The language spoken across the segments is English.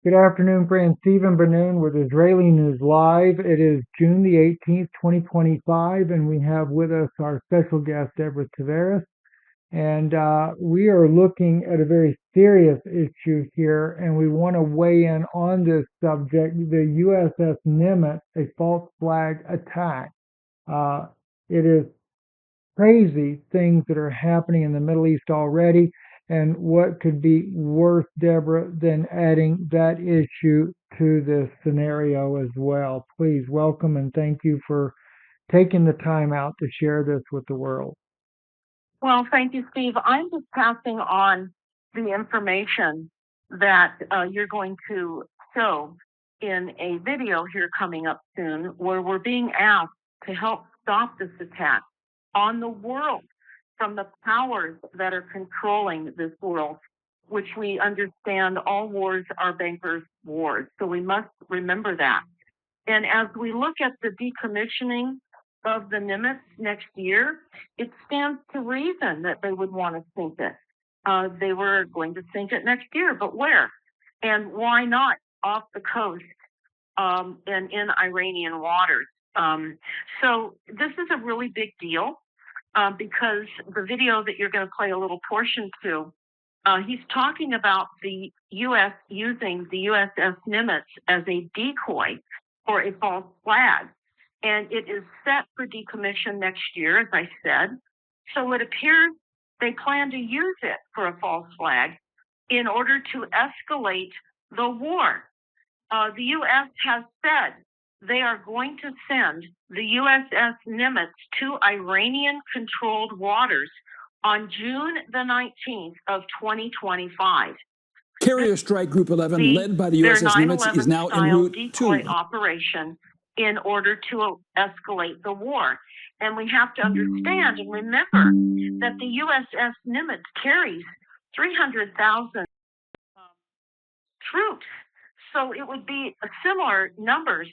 Good afternoon, friend. Stephen Benoon with Israeli News Live. It is June the 18th, 2025, and we have with us our special guest, Debra Tavares. And we are looking at a very serious issue here, and we want to weigh in on this subject, the USS Nimitz, a false flag attack. Uh, it is crazy things that are happening in the Middle East already. And what could be worse, Deborah, than adding that issue to this scenario as well? Please welcome and thank you for taking the time out to share this with the world. Well, thank you, Steve. I'm just passing on the information that you're going to show in a video here coming up soon, where we're being asked to help stop this attack on the world from the powers that are controlling this world, which we understand all wars are bankers' wars. So we must remember that. And as we look at the decommissioning of the Nimitz next year, it stands to reason that they would want to sink it. They were going to sink it next year, but where? And why not off the coast and in Iranian waters? So this is a really big deal because the video that you're going to play a little portion to, he's talking about the U.S. using the USS Nimitz as a decoy for a false flag. And it is set for decommission next year, as I said. So it appears they plan to use it for a false flag in order to escalate the war. The U.S. has said they are going to send the USS Nimitz to Iranian-controlled waters on June the 19th of 2025. Carrier Strike Group 11, led by the USS Nimitz, is now en route to operation in order to escalate the war. And we have to understand and remember that the USS Nimitz carries 300,000 troops. So it would be similar numbers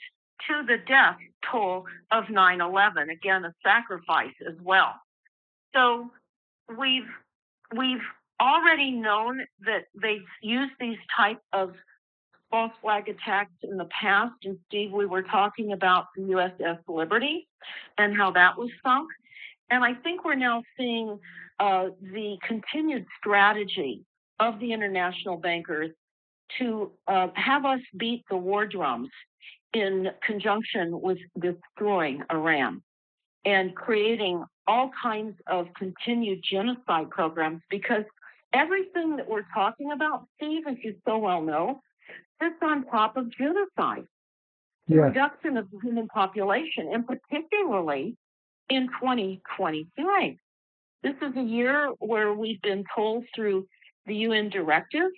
to the death toll of 9/11. Again, a sacrifice as well. So we've already known that they've used these type of false flag attacks in the past. And Steve, we were talking about the USS Liberty and how that was sunk. And I think we're now seeing the continued strategy of the international bankers to have us beat the war drums in conjunction with destroying Iran and creating all kinds of continued genocide programs, because everything that we're talking about, Steve, as you so well know, sits on top of genocide, the reduction of the human population, and particularly in 2025. This is a year where we've been told through the UN directive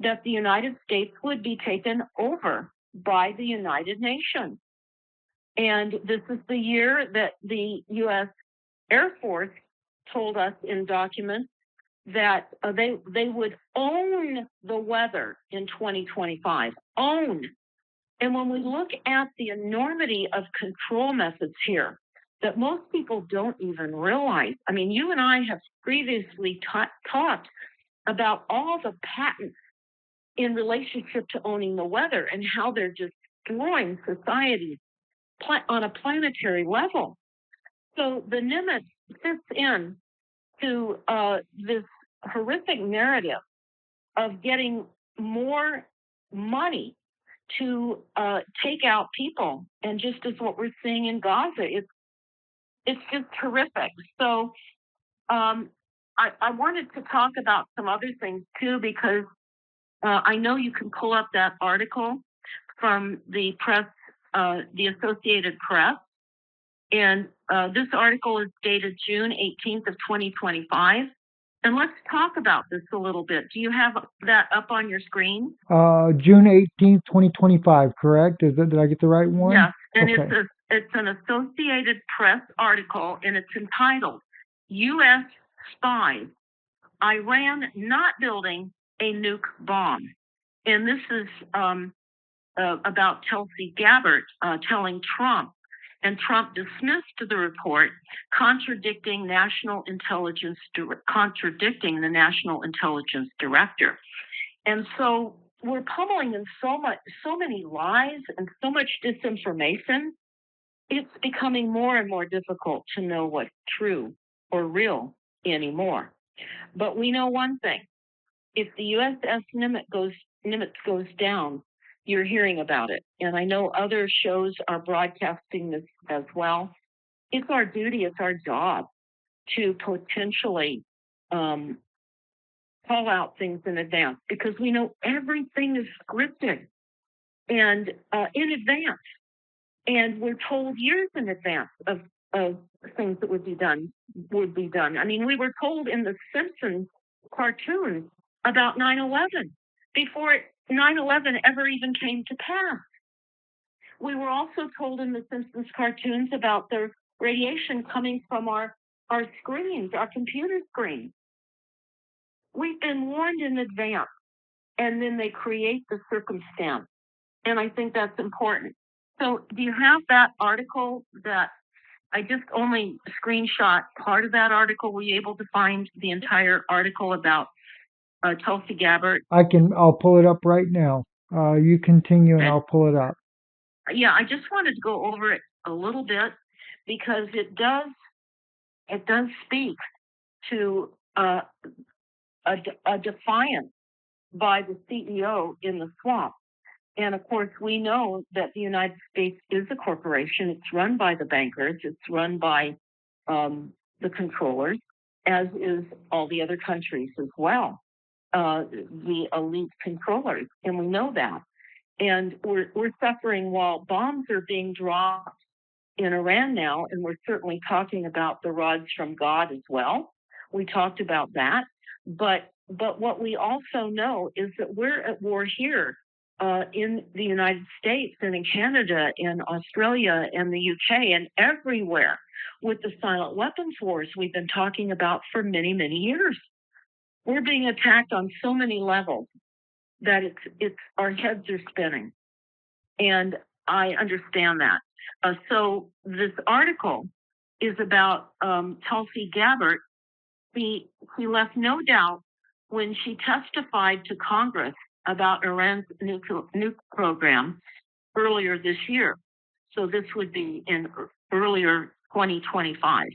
that the United States would be taken over by the United Nations. And this is the year that the U.S. Air Force told us in documents that they would own the weather in 2025. Own. And when we look at the enormity of control methods here that most people don't even realize, I mean, you and I have previously talked about all the patents in relationship to owning the weather and how they're destroying societies on a planetary level. So the Nimitz fits in to this horrific narrative of getting more money to take out people, and just as what we're seeing in Gaza, it's just horrific. So I wanted to talk about some other things too, because I know you can pull up that article from the press, the Associated Press, and this article is dated June 18th of 2025. And let's talk about this a little bit. Do you have that up on your screen? June 18th, 2025, correct? Did I get the right one? Yes, and okay. It's an Associated Press article, and it's entitled, U.S. Spies, Iran Not Building a Nuke Bomb. And this is about Tulsi Gabbard telling Trump, and Trump dismissed the report, contradicting the National Intelligence Director. And so we're pummeling in so many lies and so much disinformation. It's becoming more and more difficult to know what's true or real anymore. But we know one thing: if the USS Nimitz goes down, you're hearing about it. And I know other shows are broadcasting this as well. It's our duty, it's our job to potentially call out things in advance, because we know everything is scripted and in advance. And we're told years in advance of things that would be done. I mean, we were told in the Simpsons cartoons about 9/11 before 9/11 ever even came to pass. We were also told in the Simpsons cartoons about the radiation coming from our screens, our computer screens. We've been warned in advance, and then they create the circumstance. And I think that's important. So do you have that article that I just only screenshot part of that article? Were you able to find the entire article about Tulsi Gabbard? I'll pull it up right now. You continue and I'll pull it up. Yeah, I just wanted to go over it a little bit because it does speak to a defiance by the CEO in the swamp. And of course, we know that the United States is a corporation. It's run by the bankers. It's run by the controllers, as is all the other countries as well, the elite controllers. And we know that. And we're suffering while bombs are being dropped in Iran now, and we're certainly talking about the rods from God as well. We talked about that. But what we also know is that we're at war here in the United States and in Canada and Australia and the UK and everywhere with the silent weapons wars we've been talking about for many, many years. We're being attacked on so many levels that it's our heads are spinning. And I understand that. So this article is about Tulsi Gabbard. She left no doubt when she testified to Congress about Iran's nuke program earlier this year. So this would be in earlier 2025.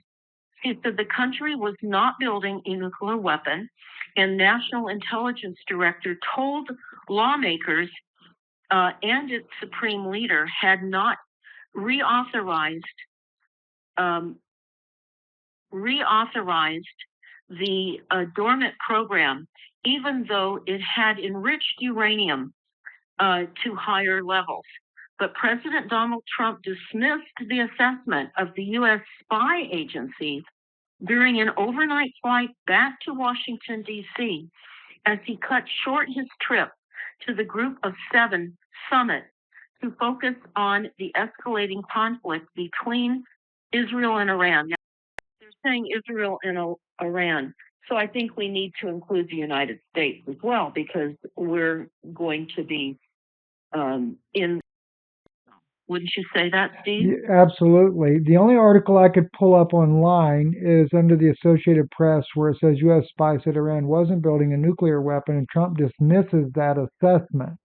She said the country was not building a nuclear weapon, and National Intelligence Director told lawmakers and its supreme leader had not reauthorized the dormant program, even though it had enriched uranium to higher levels. But President Donald Trump dismissed the assessment of the U.S. spy agencies during an overnight flight back to Washington, D.C., as he cut short his trip to the Group of Seven summit to focus on the escalating conflict between Israel and Iran. Now, they're saying Israel and Iran. So I think we need to include the United States as well, because we're going to be in. Wouldn't you say that, Steve? Yeah, absolutely. The only article I could pull up online is under the Associated Press, where it says U.S. spy said Iran wasn't building a nuclear weapon, and Trump dismisses that assessment.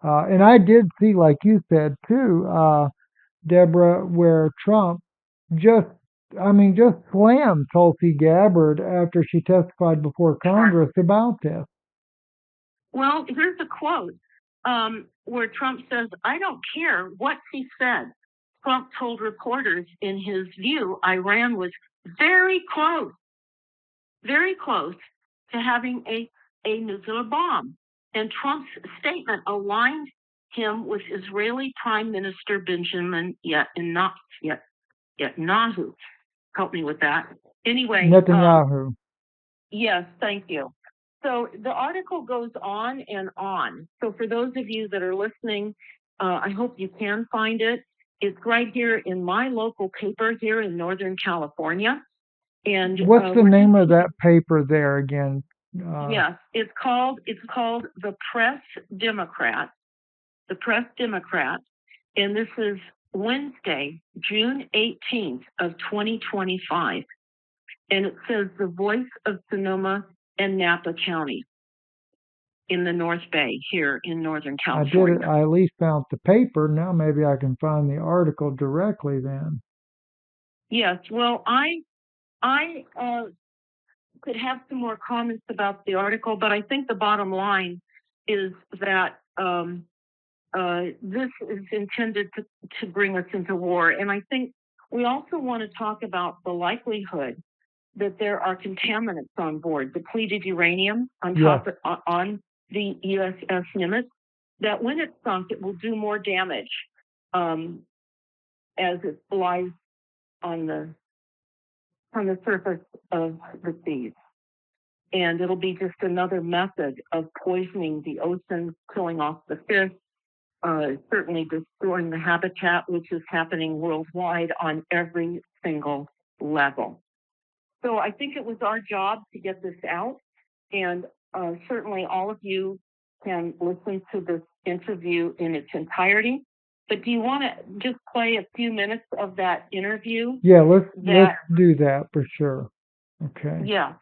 And I did see, like you said too, Deborah, where Trump just slammed Tulsi Gabbard after she testified before Congress about this. Well, here's a quote where Trump says, "I don't care what he said." Trump told reporters, in his view, Iran was very close to having a nuclear bomb. And Trump's statement aligned him with Israeli Prime Minister Benjamin Netanyahu. Help me with that. Anyway. Netanyahu. Yes, thank you. So the article goes on and on. So for those of you that are listening, I hope you can find it. It's right here in my local paper here in Northern California. And what's the name of that paper there again? Yes, it's called the Press Democrat. The Press Democrat, and this is Wednesday, June 18th of 2025. And it says the voice of Sonoma and Napa County. in the North Bay here in Northern I California. did it. I at least found the paper. Now maybe I can find the article directly then. Yes. Well, I could have some more comments about the article, but I think the bottom line is that this is intended to bring us into war. And I think we also want to talk about the likelihood that there are contaminants on board, depleted uranium on top on the USS Nimitz, that when it's sunk, it will do more damage as it lies on the surface of the seas. And it'll be just another method of poisoning the ocean, killing off the fish, certainly destroying the habitat, which is happening worldwide on every single level. So I think it was our job to get this out, and certainly all of you can listen to this interview in its entirety. But do you want to just play a few minutes of that interview? Yeah, let's do that for sure. Okay. Yeah.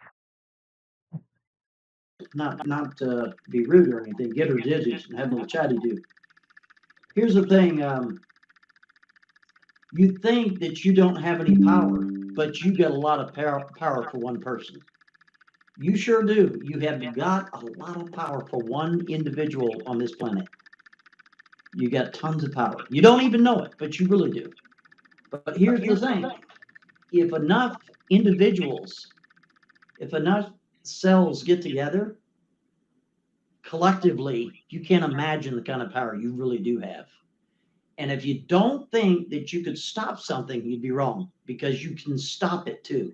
Not to be rude or anything, get her digits and have a little chatty do. Here's the thing, you think that you don't have any power, but you got a lot of power for one person. You sure do. You have got a lot of power for one individual on this planet. You got tons of power. You don't even know it, but you really do. But here's the thing. If enough individuals, if enough cells get together, collectively, you can't imagine the kind of power you really do have. And if you don't think that you could stop something, you'd be wrong, because you can stop it too.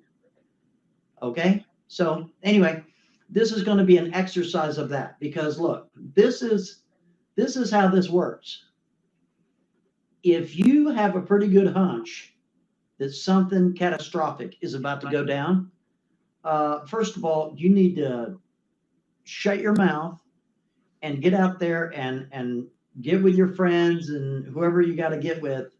Okay? So anyway, this is going to be an exercise of that, because look, this is how this works. If you have a pretty good hunch that something catastrophic is about to go down, first of all, you need to shut your mouth and get out there and get with your friends and whoever you got to get with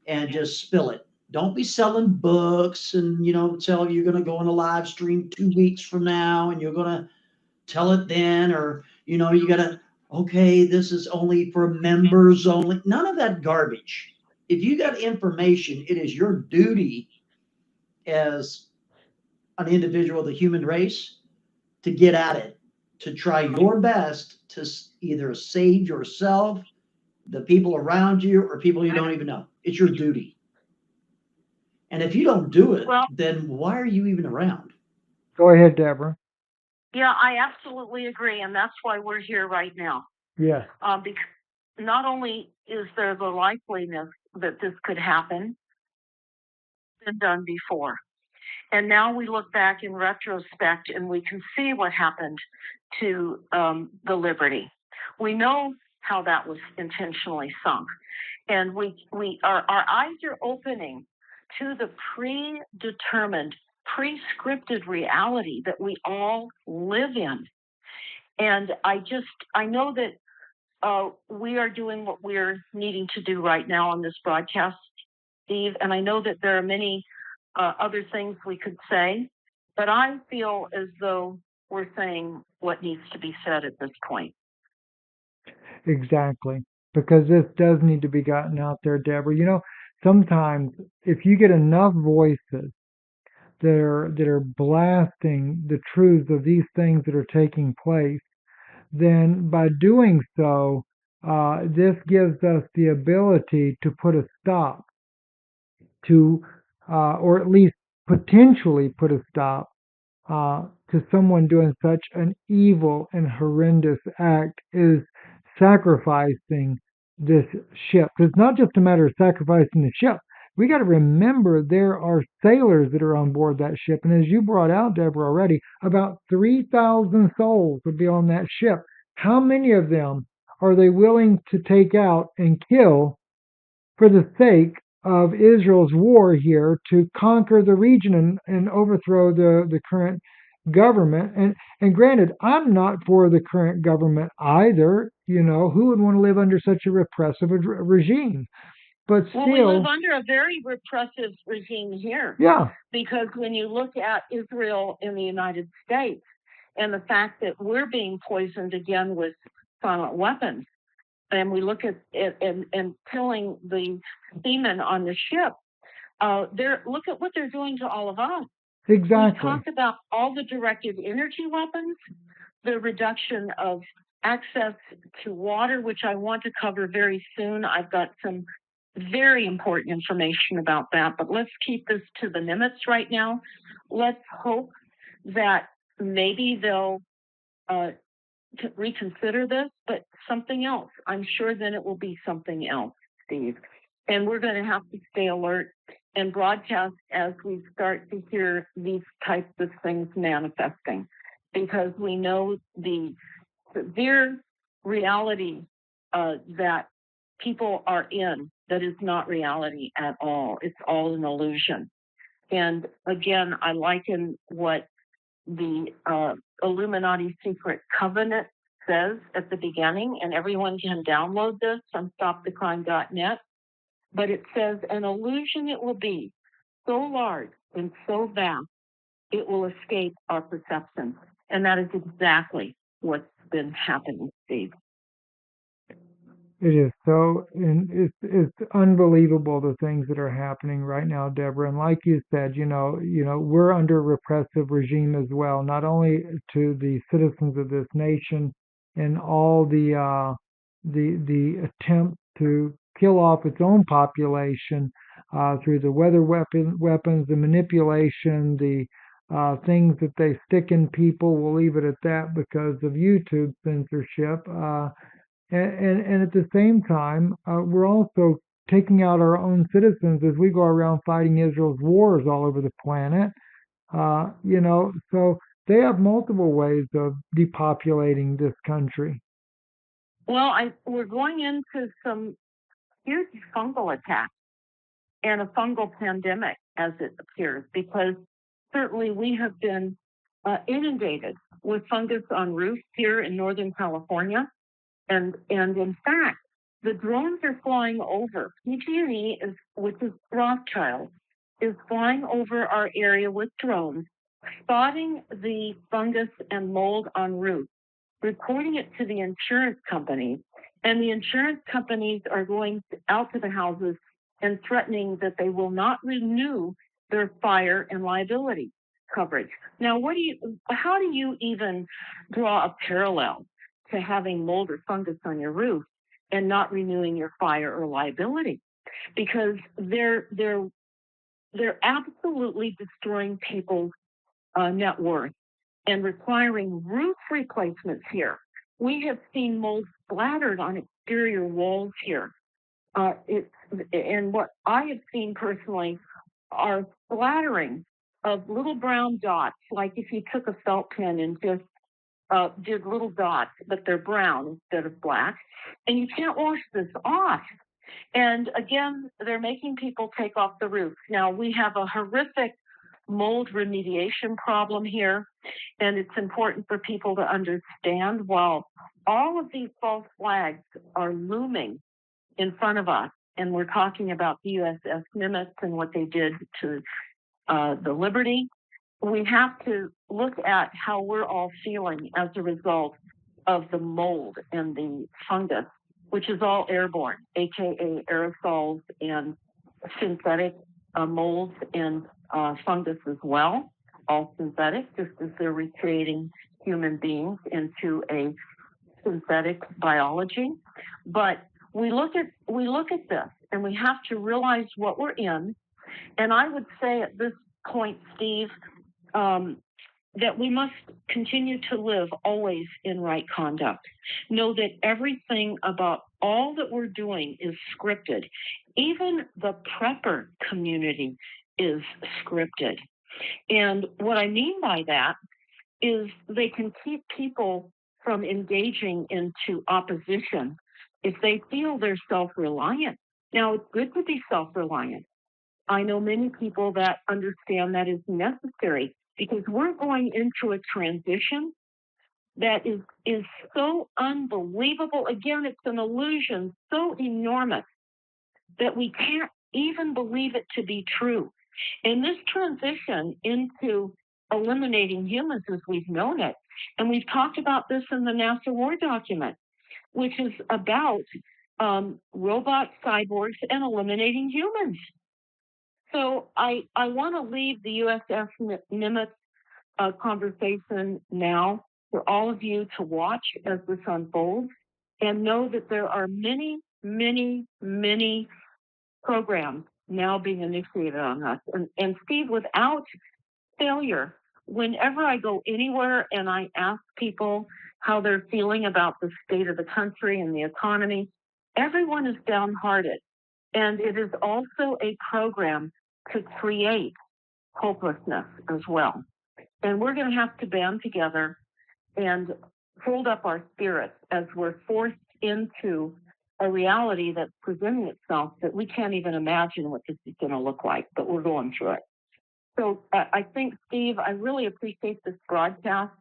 and just spill it. Don't be selling books and, tell you're going to go on a live stream 2 weeks from now and you're going to tell it then, or, you got to, okay, this is only for members only. None of that garbage. If you got information, it is your duty as an individual of the human race to get at it, to try your best to either save yourself, the people around you, or people you don't even know. It's your duty. And if you don't do it, then why are you even around? Go ahead, Deborah. Yeah, I absolutely agree, and that's why we're here right now. Yeah. Because not only is there the likeliness that this could happen, it's been done before. And now we look back in retrospect and we can see what happened to the Liberty. We know how that was intentionally sunk. And our eyes are opening to the predetermined, prescripted reality that we all live in. And I know that we are doing what we're needing to do right now on this broadcast, Steve, and I know that there are many other things we could say, but I feel as though we're saying what needs to be said at this point. Exactly, because this does need to be gotten out there, Deborah. Sometimes if you get enough voices that are blasting the truths of these things that are taking place, then by doing so, this gives us the ability to put a stop to, or at least potentially put a stop to someone doing such an evil and horrendous act as sacrificing this ship. It's not just a matter of sacrificing the ship. We got to remember there are sailors that are on board that ship. And as you brought out, Deborah, already, about 3,000 souls would be on that ship. How many of them are they willing to take out and kill for the sake of Israel's war here to conquer the region and overthrow the current government? And granted, I'm not for the current government either. Who would want to live under such a repressive regime? But still, we live under a very repressive regime here. Yeah. Because when you look at Israel in the United States, and the fact that we're being poisoned again with silent weapons. And we look at it and killing the seamen on the ship. Look at what they're doing to all of us. Exactly. We talked about all the directed energy weapons, the reduction of access to water, which I want to cover very soon. I've got some very important information about that, but let's keep this to the Nimitz right now. Let's hope that maybe they'll reconsider this, but something else. I'm sure then it will be something else, Steve. And we're going to have to stay alert and broadcast as we start to hear these types of things manifesting, because we know the severe reality that people are in that is not reality at all. It's all an illusion. And again, I liken what the Illuminati Secret Covenant says at the beginning, and everyone can download this from stopthecrime.net. But it says, an illusion it will be, so large and so vast, it will escape our perception. And that is exactly what's been happening, Steve. It is so, and it's unbelievable the things that are happening right now, Deborah. And like you said, we're under a repressive regime as well, not only to the citizens of this nation and all the attempt to kill off its own population through the weather weapons, the manipulation, the things that they stick in people. We'll leave it at that because of YouTube censorship. And at the same time, we're also taking out our own citizens as we go around fighting Israel's wars all over the planet. So they have multiple ways of depopulating this country. Well, we're going into some huge fungal attacks and a fungal pandemic, as it appears, because certainly we have been inundated with fungus on roofs here in Northern California. And in fact, the drones are flying over. PG&E, which is Rothschild, is flying over our area with drones, spotting the fungus and mold on roofs, reporting it to the insurance companies, and the insurance companies are going out to the houses and threatening that they will not renew their fire and liability coverage. Now, how do you even draw a parallel to having mold or fungus on your roof and not renewing your fire or liability? Because they're absolutely destroying people's net worth and requiring roof replacements here. We have seen mold splattered on exterior walls here. And what I have seen personally are splattering of little brown dots, like if you took a felt pen and just did little dots, but they're brown instead of black, and you can't wash this off. And again, they're making people take off the roof. Now, we have a horrific mold remediation problem here, and it's important for people to understand while all of these false flags are looming in front of us, and we're talking about the USS Nimitz and what they did to the Liberty, we have to look at how we're all feeling as a result of the mold and the fungus, which is all airborne, aka aerosols and synthetic molds and fungus as well, all synthetic, just as they're recreating human beings into a synthetic biology. But we look at this, and we have to realize what we're in. And I would say at this point, Steve, that we must continue to live always in right conduct. Know that everything about all that we're doing is scripted. Even the prepper community is scripted. And what I mean by that is they can keep people from engaging into opposition if they feel they're self-reliant. Now, it's good to be self-reliant. I know many people that understand that is necessary, because we're going into a transition that is so unbelievable. Again, it's an illusion so enormous that we can't even believe it to be true. And this transition into eliminating humans as we've known it And we've talked about this in the NASA War document, which is about robot cyborgs and eliminating humans. So I want to leave the USS Nimitz conversation now for all of you to watch as this unfolds, and know that there are many, many, many programs now being initiated on us. And Steve, without failure, whenever I go anywhere and I ask people how they're feeling about the state of the country and the economy, everyone is downhearted. And it is also a program to create hopelessness as well. And we're going to have to band together and hold up our spirits as we're forced into a reality that's presenting itself that we can't even imagine what this is going to look like, but we're going through it. So I think, Steve, I really appreciate this broadcast,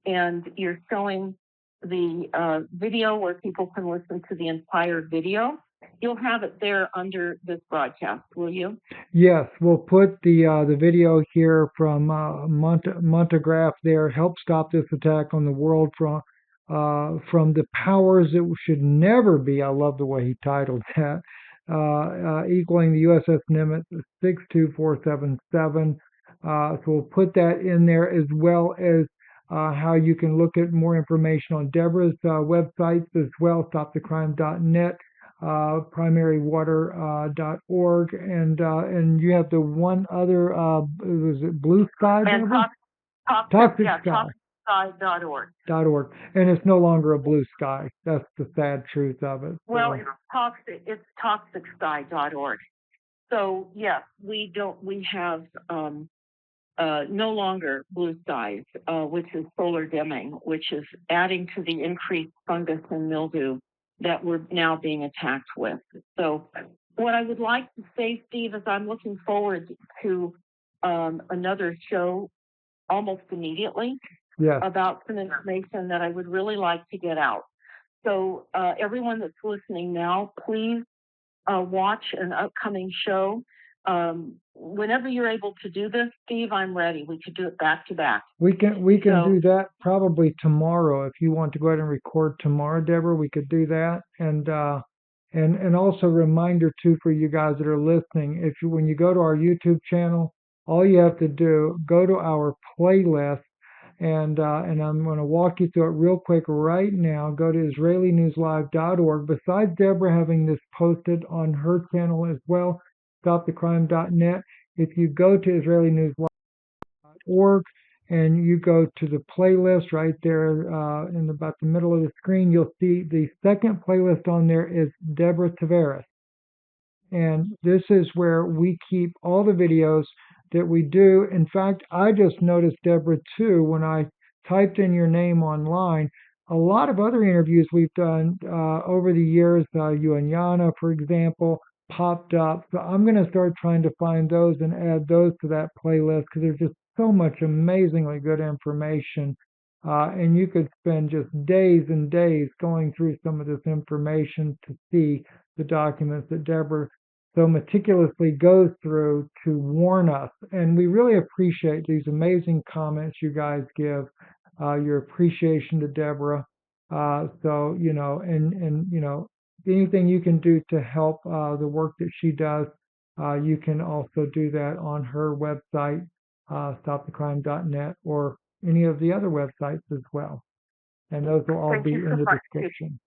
and you're showing the video where people can listen to the entire video. You'll have it there under this broadcast, will you? Yes, we'll put the video here from Montagraph there. Help stop this attack on the world from the powers that should never be. I love the way he titled that. Equaling the USS Nimitz 62477. So we'll put that in there, as well as how you can look at more information on Debra's websites as well, stopthecrime.net. primarywater.org, and you have the one other, was it Blue Sky? And Toxic Sky. ToxicSky.org. .org. And it's no longer a blue sky. That's the sad truth of it. Well, So, it's ToxicSky.org. So yes, we have no longer blue skies, which is solar dimming, which is adding to the increased fungus and mildew that we're now being attacked with. So what I would like to say, Steve, is I'm looking forward to another show almost immediately yes. about some information that I would really like to get out. So everyone that's listening now, please watch an upcoming show. Whenever you're able to do this, Steve, I'm ready. We could do it back to back. We can do that probably tomorrow. If you want to go ahead and record tomorrow, Debra, we could do that. And also reminder too for you guys that are listening, when you go to our YouTube channel, all you have to do, go to our playlist, and I'm going to walk you through it real quick right now. Go to IsraeliNewsLive.org. Besides Debra having this posted on her channel as well, stopthecrime.net. If you go to IsraeliNewsLive.org and you go to the playlist right there in about the middle of the screen, you'll see the second playlist on there is Debra Tavares. And this is where we keep all the videos that we do. In fact, I just noticed, Debra, too, when I typed in your name online, a lot of other interviews we've done over the years, you and Yana, for example, popped up. So I'm going to start trying to find those and add those to that playlist, because there's just so much amazingly good information. And you could spend just days and days going through some of this information to see the documents that Debra so meticulously goes through to warn us. And we really appreciate these amazing comments you guys give, your appreciation to Debra. So, anything you can do to help the work that she does, you can also do that on her website, stopthecrime.net, or any of the other websites as well. And those will all be in the description.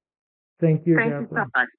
Thank you, Debra. Thank you so much.